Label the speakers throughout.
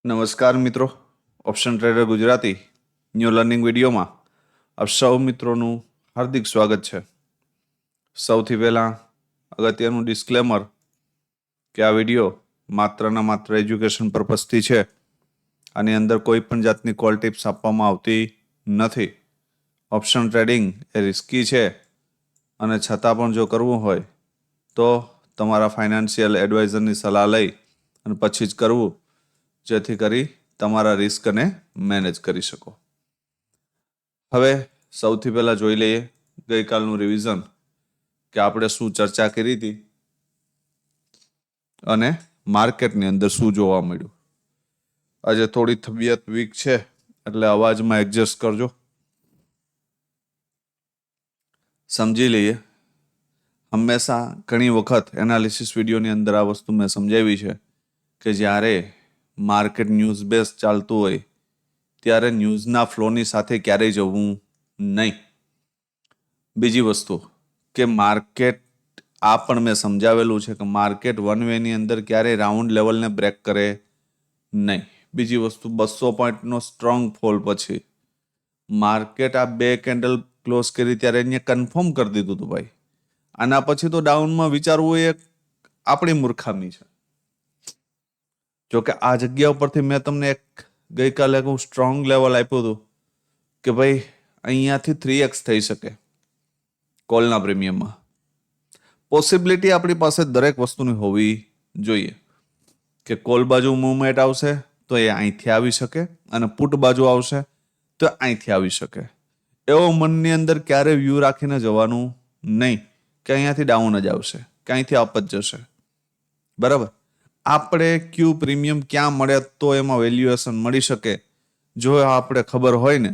Speaker 1: નમસ્કાર મિત્રો, option trader Gujarati new learning વિડીયોમાં આપ સૌ મિત્રોનું હાર્દિક સ્વાગત છે. સૌથી પહેલાં અગત્યનું ડિસ્ક્લેમર કે આ વિડીયો માત્ર એજ્યુકેશન પર્પઝથી છે. આની અંદર કોઈ પણ જાતની કોલ ટિપ્સ આપવામાં આવતી નથી. ઓપ્શન ટ્રેડિંગ એ રિસ્કી છે અને છતાં પણ જો કરવું હોય તો તમારા ફાઇનાન્શિયલ એડવાઇઝરની સલાહ લઈ અને પછી જ કરવું, જેથી કરી તમારા રિસ્કને મેનેજ કરી શકો. હવે સૌથી પહેલાં જોઈ લઈએ ગઈકાલનું રિવિઝન કે આપણે શું ચર્ચા કરી હતી અને માર્કેટની અંદર શું જોવા મળ્યું. આજે થોડી તબિયત વીક છે એટલે અવાજમાં એડજસ્ટ કરજો. સમજી લઈએ. હંમેશા ઘણી વખત એનાલિસિસ વિડીયોની અંદર આ વસ્તુ મેં સમજાવી છે કે જ્યારે માર્કેટ ન્યૂઝ બેઝ ચાલતું હોય ત્યારે ન્યૂઝના ફ્લોની સાથે ક્યારેય જવું નહીં. બીજી વસ્તુ કે માર્કેટ, આ પણ મેં સમજાવેલું છે કે માર્કેટ વન વેની અંદર ક્યારેય રાઉન્ડ લેવલને બ્રેક કરે નહીં. બીજી વસ્તુ 200 પોઈન્ટનો સ્ટ્રોંગ ફોલ પછી માર્કેટ આ 2 કેન્ડલ ક્લોઝ કરી ત્યારે એને કન્ફર્મ કરી દીધું હતું ભાઈ. આના પછી તો ડાઉનમાં વિચારવું એ આપણી મૂર્ખામી છે. જોકે આ જગ્યા ઉપરથી મેં તમને ગઈકાલે એક સ્ટ્રોંગ લેવલ આપ્યું હતું કે ભાઈ અહીંયાથી 3x થઈ શકે કોલના પ્રીમિયમમાં. પોસિબિલિટી આપણી પાસે દરેક વસ્તુની હોવી જોઈએ કે કોલ બાજુ મૂવમેન્ટ આવશે તો એ અહીંથી આવી શકે અને પુટ બાજુ આવશે તો અહીંથી આવી શકે. એવો મનની અંદર ક્યારે વ્યૂ રાખીને જવાનું નહીં કે અહીંયાથી ડાઉન જ આવશે કે અહીંથી અપ જ જશે. બરાબર. આપણે ક્યુ પ્રીમિયમ ક્યાં મળે તો એમાં વેલ્યુએશન મળી શકે, જો આપણે ખબર હોય ને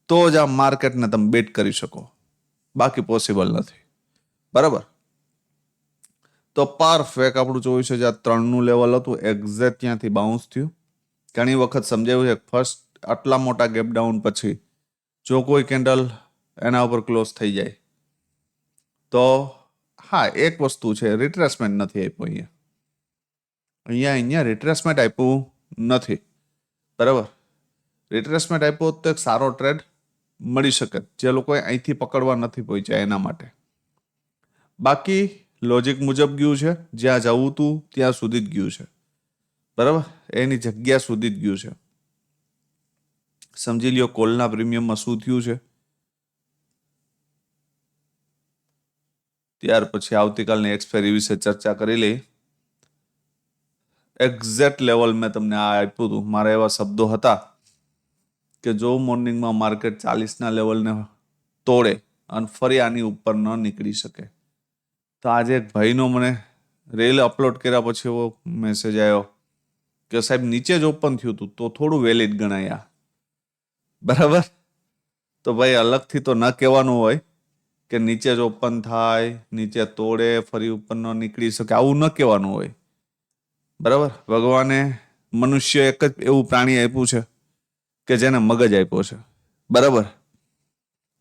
Speaker 1: તો જ આ માર્કેટને તમે બેટ કરી શકો, બાકી પોસિબલ નથી. બરાબર. તો પરફેક્ટ આપણું 24,003નું લેવલ હતું, એક્ઝેક્ટ ત્યાંથી બાઉન્સ થયું. ઘણી વખત સમજાવ્યું છે ફર્સ્ટ આટલા મોટા ગેપ ડાઉન પછી જો કોઈ કેન્ડલ એના ઉપર ક્લોઝ થઈ જાય તો હા, એક વસ્તુ છે, રિટ્રેસમેન્ટ નથી આપ્યું. અહીંયા રિટ્રેસમેન્ટ આપ્યું નથી. બરાબર. રિટ્રેસમેન્ટ આપ્યો તો એક સારો ટ્રેડ મળી શકે જે લોકોએ અહીંથી પકડવા નથી પહોંચ્યા એના માટે. બાકી લોજિક મુજબ ગયું છે, જ્યાં જવું હતું ત્યાં સુધી જ ગયું છે. બરાબર. એની જગ્યા સુધી જ ગયું છે. સમજી લ્યો કોલના પ્રીમિયમમાં શું થયું છે. ત્યાર પછી આવતીકાલની એક્સપાયરી વિશે ચર્ચા કરી લઈ. એક્ઝેક્ટ લેવલ મેં તમને આ આપ્યું હતું. મારા એવા શબ્દો હતા કે જો મોર્નિંગમાં માર્કેટ 40ના લેવલને તોડે અને ફરી આની ઉપર ન નીકળી શકે તો આજે એક ભાઈનો મને રીલ અપલોડ કર્યા પછી એવો મેસેજ આવ્યો કે સાહેબ નીચે જ ઓપન થયું હતું તો થોડું વેલિડ ગણાયા. બરાબર. તો ભાઈ અલગથી તો ન કહેવાનું હોય કે નીચે જ ઓપન થાય, નીચે તોડે, ફરી ઉપર ન નીકળી શકે, આવું ન કહેવાનું હોય. બરાબર. ભગવાને મનુષ્ય એક જ એવું પ્રાણી આપ્યું છે કે જેને મગજ આપ્યો છે. બરાબર.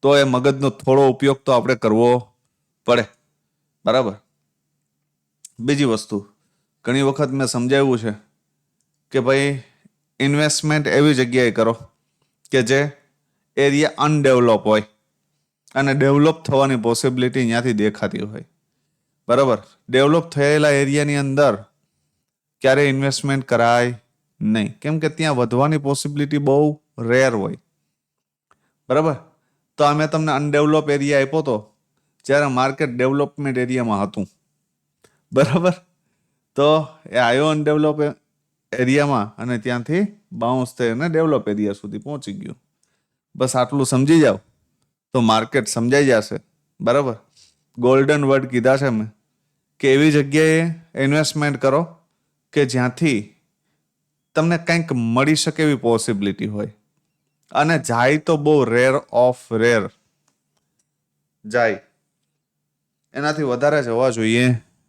Speaker 1: તો એ મગજનો થોડો ઉપયોગ તો આપણે કરવો પડે. બરાબર. બીજી વસ્તુ, ઘણી વખત મેં સમજાવ્યું છે કે ભાઈ ઇન્વેસ્ટમેન્ટ એવી જગ્યાએ કરો કે જે એરિયા અનડેવલપ હોય અને ડેવલપ થવાની પોસિબિલિટી અહીંયાથી દેખાતી હોય. બરાબર. ડેવલપ થયેલા એરિયાની અંદર ક્યારે ઇન્વેસ્ટમેન્ટ કરાય નહીં, કેમ કે ત્યાં વધવાની પોસિબિલિટી બહુ રેર હોય. બરાબર. તો આ મેં તમને અનડેવલપ એરિયા આપ્યો હતો જ્યારે માર્કેટ ડેવલપમેન્ટ એરિયામાં હતું. બરાબર. તો એ આવ્યો અનડેવલપ એરિયામાં અને ત્યાંથી બાઉન્સ થઈને ડેવલપ એરિયા સુધી પહોંચી ગયું. બસ આટલું સમજી જાઓ તો માર્કેટ સમજાઈ જશે. બરાબર. ગોલ્ડન વર્ડ કીધા છે મેં કે એવી જગ્યાએ ઇન્વેસ્ટમેન્ટ કરો કે જ્યાંથી તમને કંઈક મળી શકે એવી પોસિબિલિટી હોય અને જાય તો બહુ રેર ઓફ રેર જાય, એનાથી વધારે જવા જોઈએ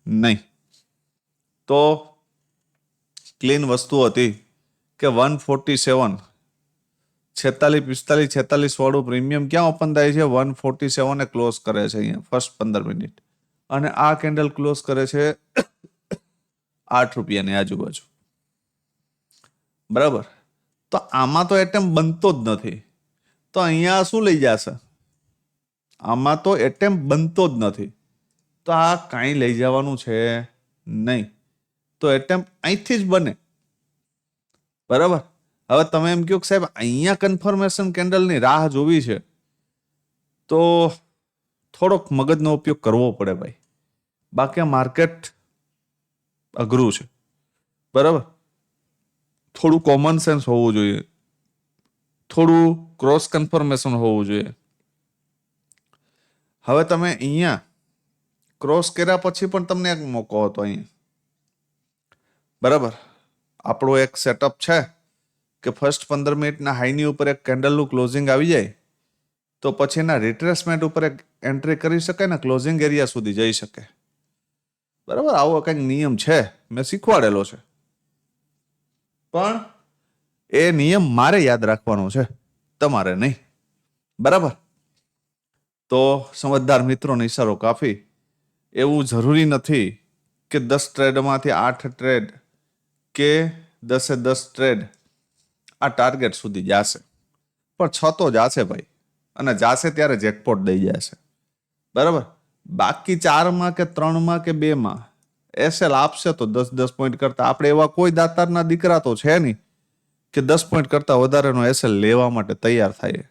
Speaker 1: નહીં. તો ક્લીન વસ્તુ હતી કે 147 46 વાળું પ્રીમિયમ ક્યાં ઓપન થાય છે? 147 એ ક્લોઝ કરે છે અહીંયા ફર્સ્ટ 15 મિનિટ અને આ કેન્ડલ ક્લોઝ કરે છે 8 રૂપિયાની આજુબાજુ. બરાબર. તો આમાં તો એટેમ્પ બનતો જ નથી, તો અહીંયા શું લઈ જશે? આમાં તો એટેમ્પ બનતો જ નથી, તો આ કાંઈ લઈ જવાનું છે નહીં. તો એટેમ્પ અહીંથી જ બને. બરાબર. હવે તમે એમ કહો કે સાહેબ અહીંયા કન્ફર્મેશન કેન્ડલની રાહ જોવી છે, તો થોડોક મગજનો ઉપયોગ કરવો પડે ભાઈ. બાકી આ માર્કેટ અઘરું છે. બરાબર. થોડું કોમન સેન્સ હોવું જોઈએ, થોડું ક્રોસ કન્ફર્મેશન હોવું જોઈએ. હવે તમે અહીંયા ક્રોસ કર્યા પછી પણ તમને એક મોકો હતો અહીંયા. બરાબર. આપણો એક સેટઅપ છે કે ફર્સ્ટ 15 મિનિટના હાઈની ઉપર એક કેન્ડલનું ક્લોઝિંગ આવી જાય તો પછી એના રિટ્રેસમેન્ટ ઉપર એક એન્ટ્રી કરી શકાય ને ક્લોઝિંગ એરિયા સુધી જઈ શકે. બરાબર. આવો કંઈક નિયમ છે, મેં શીખવાડેલો છે, પણ એ નિયમ મારે યાદ રાખવાનો છે, તમારે નહીં. બરાબર. તો સમજદાર મિત્રોને ઈશારો કાફી. એવું જરૂરી નથી કે 10 ટ્રેડમાંથી 8 ટ્રેડ કે 10 ટ્રેડ આ ટાર્ગેટ સુધી જશે, પણ 6 તો જશે ભાઈ, અને જાશે ત્યારે જેકપોટ દઈ જશે. બરાબર. બાકી 4માં કે 3માં કે 2માં એસએલ આપશે તો 10 પોઈન્ટ કરતા. આપણે એવા કોઈ દાતારના દીકરા તો છે નહીં કે 10 પોઈન્ટ કરતા વધારેનો એસએલ લેવા માટે તૈયાર થાય.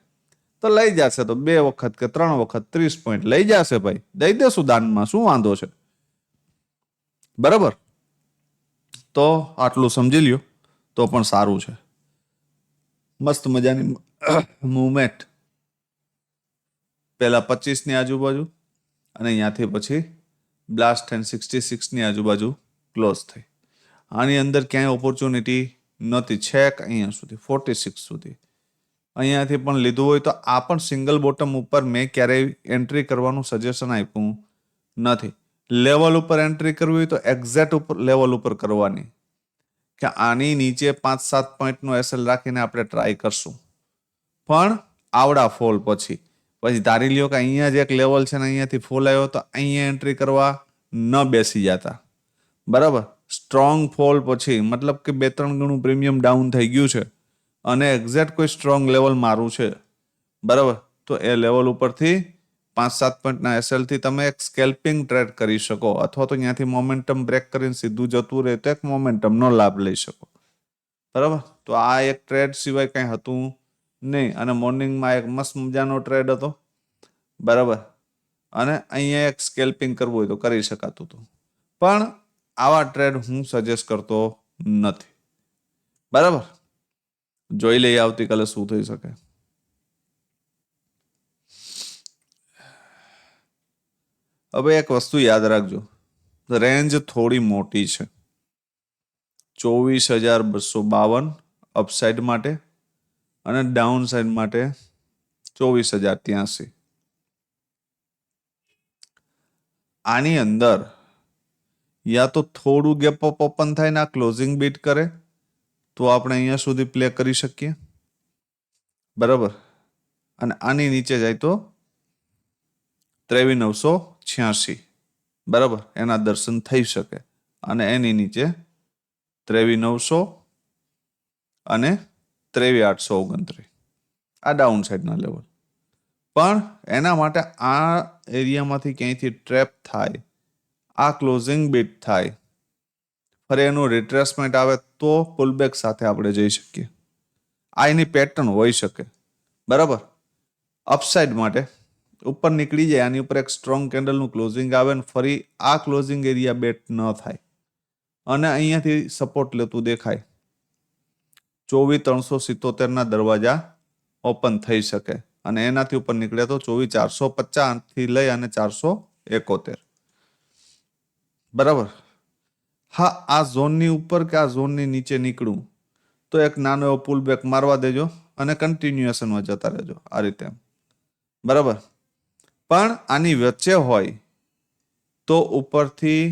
Speaker 1: તો લઈ જશે તો 2 વખત કે 3 વખત 30 પોઈન્ટ લઈ જશે ભાઈ, દઈ દેશું દાનમાં, શું વાંધો છે? બરાબર. તો આટલું સમજી લ્યો તો પણ સારું છે. મસ્ત મજાની મૂવમેન્ટ પહેલા 25ની આજુબાજુ અને અહીંયાથી પછી બ્લાસ્ટ થઈને 66ની આજુબાજુ ક્લોઝ થઈ. આની અંદર ક્યાંય ઓપોર્ચ્યુનિટી નહોતી, છેક અહીંયા સુધી 46 સુધી. અહીંયાથી પણ લીધું હોય તો આ પણ સિંગલ બોટમ ઉપર મેં ક્યારેય એન્ટ્રી કરવાનું સજેશન આપ્યું નથી. લેવલ ઉપર એન્ટ્રી કરવી હોય તો એક્ઝેક્ટ ઉપર લેવલ ઉપર કરવાની, કે આની નીચે 5-7 પોઈન્ટનો એસએલ રાખીને આપણે ટ્રાય કરશું. પણ આવડા ફોલ પછી ધારી લ્યો કે અહીંયા જ એક લેવલ છે ને અહીંયાથી ફોલ આવ્યો તો અહીંયા એન્ટ્રી કરવા ન બેસી જતા. બરાબર. સ્ટ્રોંગ ફોલ પછી મતલબ કે 2-3 ગણું પ્રીમિયમ ડાઉન થઈ ગયું છે અને એક્ઝેક્ટ કોઈ સ્ટ્રોંગ લેવલ મારું છે. બરાબર. તો એ લેવલ ઉપરથી 5-7 પોઈન્ટના એસએલથી તમે એક સ્કેલ્પિંગ ટ્રેડ કરી શકો, અથવા તો ત્યાંથી મોમેન્ટમ બ્રેક કરીને સીધું જતું રહે તો એક મોમેન્ટમનો લાભ લઈ શકો. બરાબર. તો આ એક ટ્રેડ સિવાય કંઈ હતું નહીં, અને મોર્નિંગમાં એક મસ્ત મજાનો ટ્રેડ હતો. બરાબર. અને અહીંયા એક સ્કેલ્પિંગ કરવું હોય તો કરી શકાતું હતું, પણ આવા ટ્રેડ હું સજેસ્ટ કરતો નથી. બરાબર. જોઈ લઈએ આવતીકાલે શું થઈ શકે. હવે એક વસ્તુ યાદ રાખજો, રેન્જ થોડી મોટી છે. 24,252 અપસાઇડ માટે અને ડાઉન સાઇડ માટે 24,083. આની અંદર યા તો થોડું ગેપ અપ ઓપન થાય ને આ ક્લોઝિંગ બીટ કરે તો આપણે અહીંયા સુધી પ્લે કરી શકીએ. બરાબર. અને આની નીચે જાય તો 23,986. બરાબર. એના દર્શન થઈ શકે. અને એની નીચે 23,900 અને 23,829 આ ડાઉન સાઈડના લેવલ. પણ એના માટે આ એરિયામાંથી ક્યાંયથી ટ્રેપ થાય, આ ક્લોઝિંગ બીટ થાય, ફરી એનું રિટ્રેસમેન્ટ આવે તો પુલબેક સાથે આપણે જઈ શકીએ. આ એની પેટર્ન હોઈ શકે. બરાબર. અપસાઇડ માટે ઉપર નીકળી જાય, આની ઉપર એક સ્ટ્રોંગ કેન્ડલનું ક્લોઝિંગ આવે ને ફરી આ ક્લોઝિંગ એરિયા બેટ ન થાય અને અહીંયાથી સપોર્ટ લેતું દેખાય, 24,377ના દરવાજા ઓપન થઈ શકે. અને એનાથી ઉપર નીકળે તો 24,450થી લઈ અને 471. બરાબર. હા, આ ઝોનની ઉપર કે આ ઝોનની નીચે નીકળું તો એક નાનો એવો પુલ બેક મારવા દેજો અને કન્ટિન્યુએશનમાં જતા રહેજો આ રીતે. બરાબર. પણ આની વચ્ચે હોય તો ઉપરથી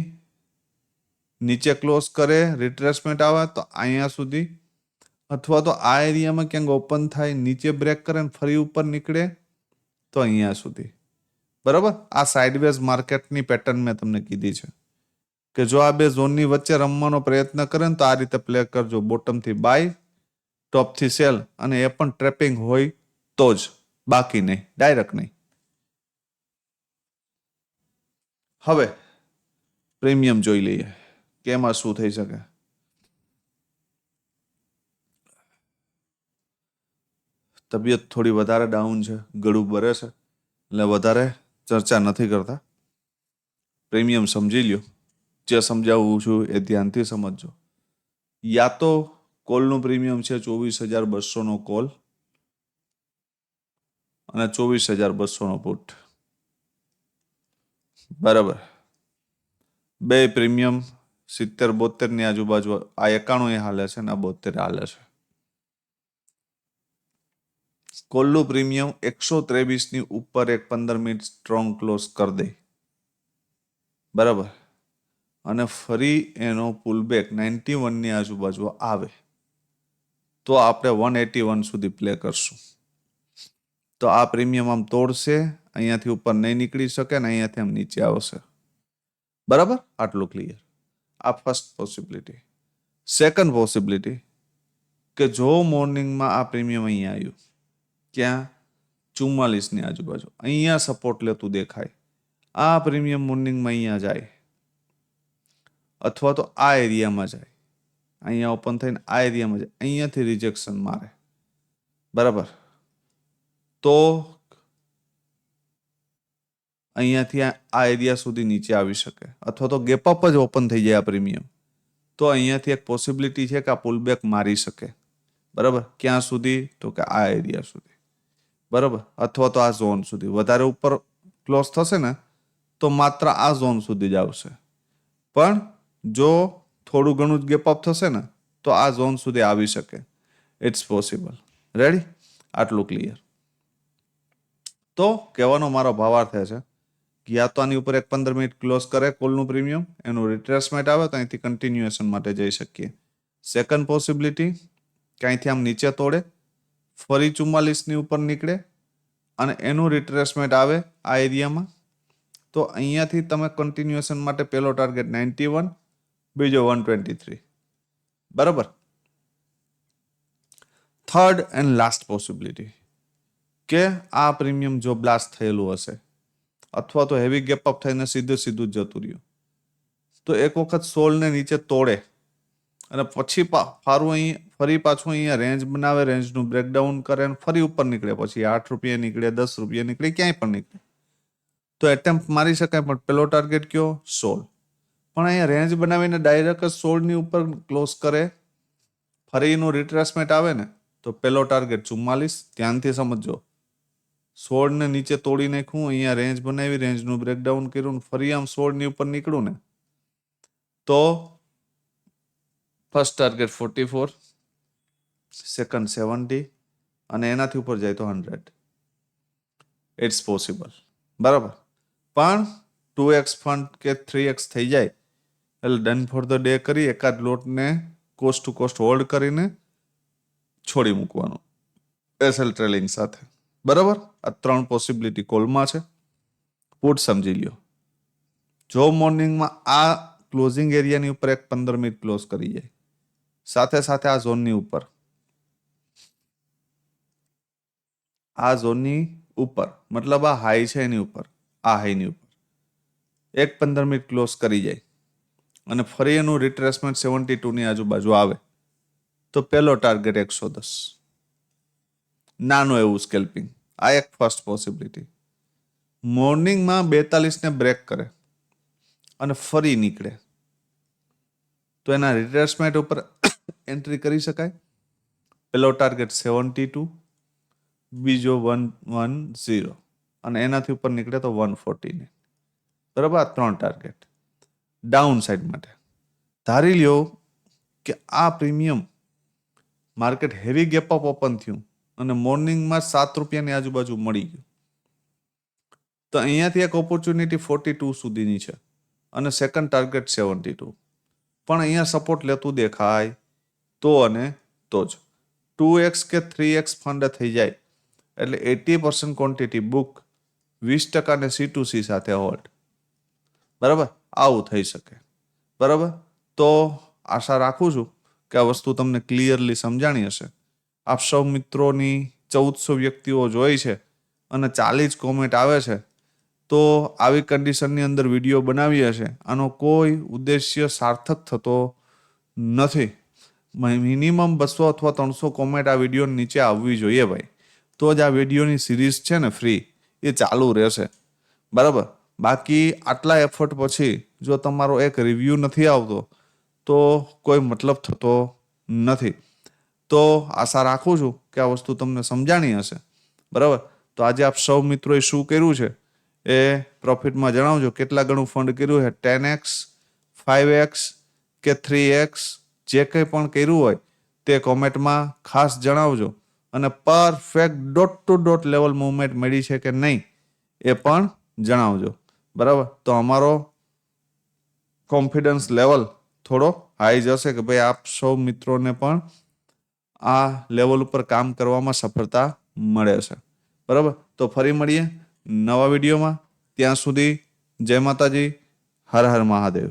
Speaker 1: નીચે ક્લોઝ કરે, રિટ્રેસમેન્ટ આવે તો અહીંયા સુધી, અથવા તો આ એરિયામાં ક્યાંક ઓપન થાય, નીચે બ્રેક કરે ને ફરી ઉપર નીકળે તો અહીંયા સુધી. બરાબર. આ સાઇડવેઝ માર્કેટની પેટર્ન મેં તમને કીધી છે કે જો આ બે ઝોનની વચ્ચે રમવાનો પ્રયત્ન કરે ને તો આ રીતે પ્લે કરજો. બોટમથી બાય ટોપથી સેલ, અને એ પણ ટ્રેપિંગ હોય તો જ, બાકી નહીં, ડાયરેક્ટ નહીં. હવે પ્રીમિયમ જોઈ લઈએ કે એમાં શું થઈ શકે. તબિયત થોડી વધારે ડાઉન છે, ગળું બરે છે, એટલે વધારે ચર્ચા નથી કરતા. પ્રીમિયમ સમજી લ્યો. જે સમજાવું છું એ ધ્યાનથી સમજજો. યા તો કોલનું પ્રીમિયમ છે 24,200નો કોલ અને 24,200નો પુટ. બરાબર. બે પ્રીમિયમ 70-72ની આજુબાજુ, આ 91 હાલે છે ને આ 72 હાલે છે. કોલનું પ્રીમિયમ 123ની ઉપર એક 15 મિનિટ સ્ટ્રોંગ ક્લોઝ કરી દે. બરાબર. અને ફરી એનો પુલબેક 91ની આજુબાજુ આવે તો આપણે 181 સુધી પ્લે કરશું. તો આ પ્રીમિયમ આમ તોડશે, અહીંયાથી ઉપર નહીં નીકળી શકે ને અહીંયાથી આમ નીચે આવશે. બરાબર, આટલું ક્લિયર. આ ફર્સ્ટ પોસિબિલિટી. સેકન્ડ પોસિબિલિટી કે જો મોર્નિંગમાં આ પ્રીમિયમ અહીંયા આવ્યું, ક્યાં 44ની આજુબાજુ, અહીંયા સપોર્ટ લેતું દેખાય, આ પ્રીમિયમ મોર્નિંગમાં અહીંયા જાય અથવા તો આ એરિયામાં જાય, અહીંયા ઓપન થઈને આ એરિયામાં જાય, અહીંયાથી રિજેક્શન મારે. બરાબર. તો અહીંયાથી આ એરિયા સુધી નીચે આવી શકે, અથવા તો ગેપ અપ જ ઓપન થઈ જાય આ પ્રીમિયમ, તો અહીંયાથી એક પોસિબિલિટી છે કે આ પુલબેક મારી શકે. બરાબર. ક્યાં સુધી? તો કે આ એરિયા સુધી. બરાબર. અથવા તો આ ઝોન સુધી. વધારે ઉપર ક્લોઝ થશે ને તો માત્ર આ ઝોન સુધી જ આવશે, પણ જો થોડું ઘણું જ ગેપ અપ થશે ને તો આ ઝોન સુધી આવી શકે. It's possible. રેડી? આટલું ક્લિયર. તો કહેવાનો મારો ભાવાર્થ છે કે યા તો આની ઉપર એક 15 મિનિટ ક્લોઝ કરે કોલનું પ્રીમિયમ, એનું રિટ્રેસમેન્ટ આવે તો અહીંથી કન્ટિન્યુએશન માટે જઈ શકીએ. સેકન્ડ પોસિબિલિટી કે અહીંથી આમ નીચે તોડે, ફરી 44ની ઉપર નીકળે અને એનું રિટ્રેસમેન્ટ આવે આ એરિયામાં, તો અહીંયાથી તમે કન્ટિન્યુએશન માટે પહેલો ટાર્ગેટ 91, બીજો 123. બરાબર. થર્ડ એન્ડ લાસ્ટ પોસિબિલિટી કે આ પ્રીમિયમ જો બ્લાસ્ટ થયેલું હશે અથવા તો હેવી ગેપ અપ થઈને સીધું જ જતું રહ્યું, તો એક વખત 16ને નીચે તોડે અને પછી ફરી પાછું અહીંયા રેન્જ બનાવે, રેન્જનું બ્રેકડાઉન કરે અને ફરી ઉપર નીકળે, પછી 8 રૂપિયા નીકળે, 10 રૂપિયા નીકળે, ક્યાંય પણ નીકળે, તો એટેમ્પ્ટ મારી શકાય. પણ પેલો ટાર્ગેટ કયો? 16. પણ અહીંયા રેન્જ બનાવીને ડાયરેક્ટ 16ની ઉપર ક્લોઝ કરે, ફરી એનું રિટ્રેસમેન્ટ આવે ને તો પેલો ટાર્ગેટ 44. ધ્યાનથી સમજો. 16ને નીચે તોડી નાખ્યું, અહીંયા રેન્જ બનાવી, રેન્જનું બ્રેકડાઉન કર્યું, ફરી આમ 16ની ઉપર નીકળું ને તો ફર્સ્ટ ટાર્ગેટ 44, સેકન્ડ 70 અને એનાથી ઉપર જાય તો 100. It's possible. બરાબર. પણ 2x ફંડ કે 3x થઈ જાય એટલે ડન ફોર ધ ડે કરી એકાદ લોટને કોસ્ટ ટુ કોસ્ટ હોલ્ડ કરીને છોડી મૂકવાનું એસએલ ટ્રેલિંગ સાથે. બરાબર. આ 3 પોસિબિલિટી કોલમાં છે. પુટ સમજી લ્યો. જો મોર્નિંગમાં આ ક્લોઝિંગ એરિયાની ઉપર એક 15 મિનિટ ક્લોઝ કરી જાય, સાથે સાથે આ ઝોનની ઉપર, આ ઝોનની ઉપર મતલબ આ હાઈ છે એની ઉપર, આ હાઈની ઉપર એક 15 મિનિટ ક્લોઝ કરી જાય અને ફરી એનું રિટ્રેસમેન્ટ 72ની આજુબાજુ આવે તો પહેલો ટાર્ગેટ 110. નાનું એવું સ્કેલ્પિંગ. આ એક ફર્સ્ટ પોસિબિલિટી. મોર્નિંગમાં 42ને બ્રેક કરે અને ફરી નીકળે તો એના રિટ્રેસમેન્ટ ઉપર એન્ટ્રી કરી શકાય. પહેલો ટાર્ગેટ 72, બીજો 110 અને એનાથી ઉપર નીકળે તો 149. બરાબર. આ 3 ટાર્ગેટ ડાઉન સાઈડ માટે. ધારી લ્યો કે આ premium market heavy gap up open થયું અને મોર્નિંગમાં 7 રૂપિયાની આજુબાજુ મળી ગયું, તો અહીંયાથી એક ઓપોર્ચ્યુનિટી 42 સુધીની છે અને સેકન્ડ ટાર્ગેટ 72. પણ અહીંયા સપોર્ટ લેતું દેખાય તો અને તો જ 2x કે 3x ફંડ થઈ જાય એટલે 80% ક્વોન્ટિટી બુક, 20% C2C સાથે હોલ્ડ. બરાબર. આવું થઈ શકે. બરાબર. તો આશા રાખું છું કે આ વસ્તુ તમને ક્લિયરલી સમજાણી હશે. આપ સૌ મિત્રોની 1400 વ્યક્તિઓ જોઈ છે અને 40 જ કોમેન્ટ આવે છે, તો આવી કન્ડિશનની અંદર વિડીયો બનાવી હશે, આનો કોઈ ઉદ્દેશ્ય સાર્થક થતો નથી. મિનિમમ 200 અથવા 300 કોમેન્ટ આ વિડીયો નીચે આવવી જોઈએ ભાઈ, તો જ આ વિડીયોની સિરીઝ છે ને ફ્રી એ ચાલુ રહેશે, બરાબર. બાકી આટલા એફર્ટ પછી જો તમારો એક રિવ્યૂ નથી આવતો તો કોઈ મતલબ થતો નથી. તો આશા રાખું છું કે આ વસ્તુ તમને સમજાણી હશે, બરાબર. તો આજે આપ સૌ મિત્રોએ શું કર્યું છે એ પ્રોફિટમાં જણાવજો. કેટલા ગણું ફંડ કર્યું છે, 10x, 5x કે 3x, જે કંઈ પણ કર્યું હોય તે કોમેન્ટમાં ખાસ જણાવજો. અને perfect dot to dot level movement મળી છે કે નહીં એ પણ જણાવજો, બરાબર. તો અમારો કોન્ફિડન્સ લેવલ થોડો હાઈ જશે કે ભાઈ આપ સૌ મિત્રોને પણ આ લેવલ ઉપર કામ કરવામાં સફળતા મળે છે, બરાબર. તો ફરી મળીએ નવા વિડીયોમાં. ત્યાં સુધી જય માતાજી, હર હર મહાદેવ.